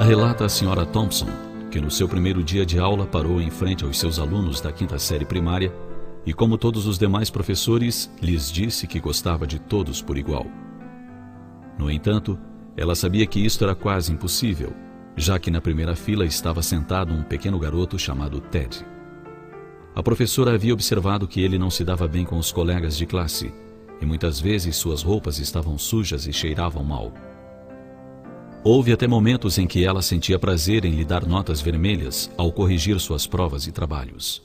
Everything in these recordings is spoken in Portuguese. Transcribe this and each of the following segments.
Relata a Sra. Thompson que no seu primeiro dia de aula parou em frente aos seus alunos da 5ª série primária e, como todos os demais professores, lhes disse que gostava de todos por igual. No entanto, ela sabia que isto era quase impossível, já que na primeira fila estava sentado um pequeno garoto chamado Ted. A professora havia observado que ele não se dava bem com os colegas de classe e muitas vezes suas roupas estavam sujas e cheiravam mal. Houve até momentos em que ela sentia prazer em lhe dar notas vermelhas ao corrigir suas provas e trabalhos.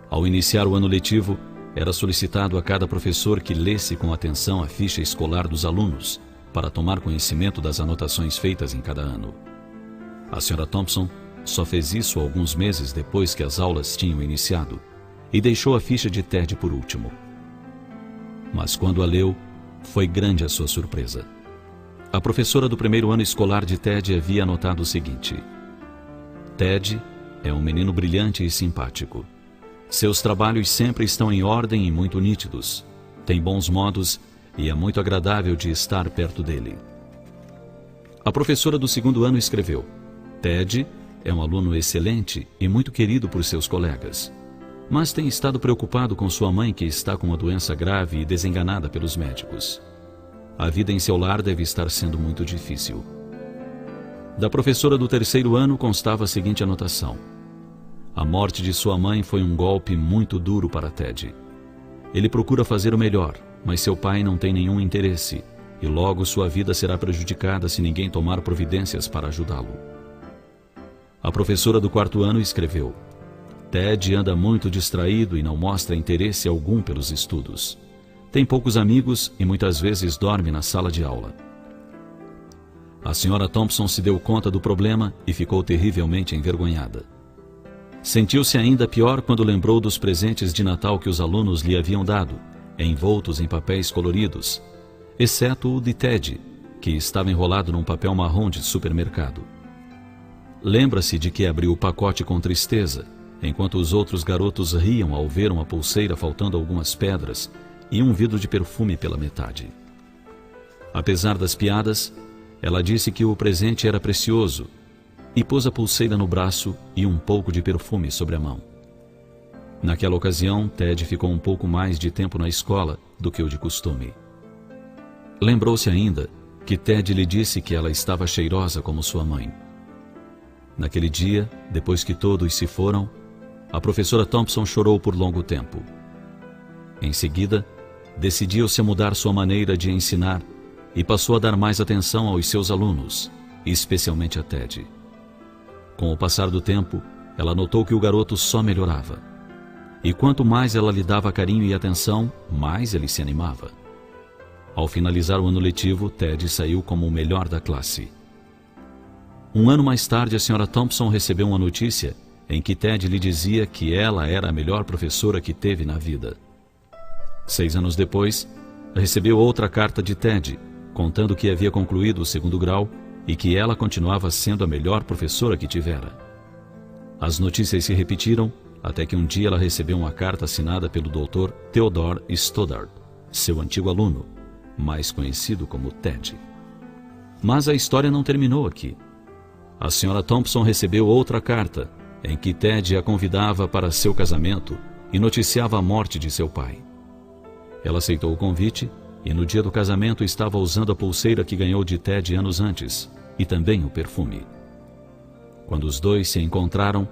Ao iniciar o ano letivo, era solicitado a cada professor que lesse com atenção a ficha escolar dos alunos para tomar conhecimento das anotações feitas em cada ano. A Sra. Thompson só fez isso alguns meses depois que as aulas tinham iniciado e deixou a ficha de Ted por último. Mas quando a leu, foi grande a sua surpresa. A professora do primeiro ano escolar de Ted havia anotado o seguinte: Ted é um menino brilhante e simpático. Seus trabalhos sempre estão em ordem e muito nítidos. Tem bons modos e é muito agradável de estar perto dele. A professora do segundo ano escreveu: Ted é um aluno excelente e muito querido por seus colegas, mas tem estado preocupado com sua mãe, que está com uma doença grave e desenganada pelos médicos. A vida em seu lar deve estar sendo muito difícil. Da professora do terceiro ano constava a seguinte anotação: a morte de sua mãe foi um golpe muito duro para Ted. Ele procura fazer o melhor, mas seu pai não tem nenhum interesse, e logo sua vida será prejudicada se ninguém tomar providências para ajudá-lo. A professora do quarto ano escreveu: Ted anda muito distraído e não mostra interesse algum pelos estudos. Tem poucos amigos e muitas vezes dorme na sala de aula. A Sra. Thompson se deu conta do problema e ficou terrivelmente envergonhada. Sentiu-se ainda pior quando lembrou dos presentes de Natal que os alunos lhe haviam dado, envoltos em papéis coloridos, exceto o de Ted, que estava enrolado num papel marrom de supermercado. Lembra-se de que abriu o pacote com tristeza, enquanto os outros garotos riam ao ver uma pulseira faltando algumas pedras e um vidro de perfume pela metade. Apesar das piadas, ela disse que o presente era precioso e pôs a pulseira no braço e um pouco de perfume sobre a mão. Naquela ocasião, Ted ficou um pouco mais de tempo na escola do que o de costume. Lembrou-se ainda que Ted lhe disse que ela estava cheirosa como sua mãe. Naquele dia, depois que todos se foram, a professora Thompson chorou por longo tempo. Em seguida, decidiu-se a mudar sua maneira de ensinar e passou a dar mais atenção aos seus alunos, especialmente a Ted. Com o passar do tempo, ela notou que o garoto só melhorava. E quanto mais ela lhe dava carinho e atenção, mais ele se animava. Ao finalizar o ano letivo, Ted saiu como o melhor da classe. Um ano mais tarde, a Sra. Thompson recebeu uma notícia em que Ted lhe dizia que ela era a melhor professora que teve na vida. 6 anos depois, recebeu outra carta de Ted, contando que havia concluído o 2º grau e que ela continuava sendo a melhor professora que tivera. As notícias se repetiram, até que um dia ela recebeu uma carta assinada pelo Dr. Theodore Stoddard, seu antigo aluno, mais conhecido como Ted. Mas a história não terminou aqui. A Sra. Thompson recebeu outra carta, em que Ted a convidava para seu casamento e noticiava a morte de seu pai. Ela aceitou o convite e no dia do casamento estava usando a pulseira que ganhou de Ted anos antes e também o perfume. Quando os dois se encontraram,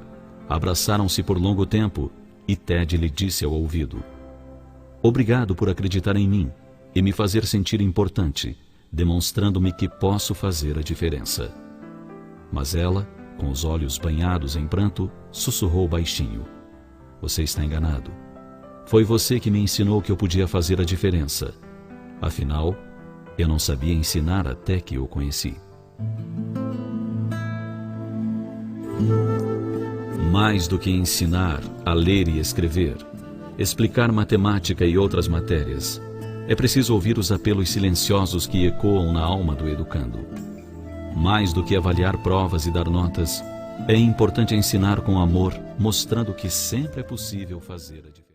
abraçaram-se por longo tempo e Ted lhe disse ao ouvido: obrigado por acreditar em mim e me fazer sentir importante, demonstrando-me que posso fazer a diferença. Mas ela, com os olhos banhados em pranto, sussurrou baixinho: você está enganado. Foi você que me ensinou que eu podia fazer a diferença. Afinal, eu não sabia ensinar até que o conheci. Mais do que ensinar a ler e escrever, explicar matemática e outras matérias, é preciso ouvir os apelos silenciosos que ecoam na alma do educando. Mais do que avaliar provas e dar notas, é importante ensinar com amor, mostrando que sempre é possível fazer a diferença.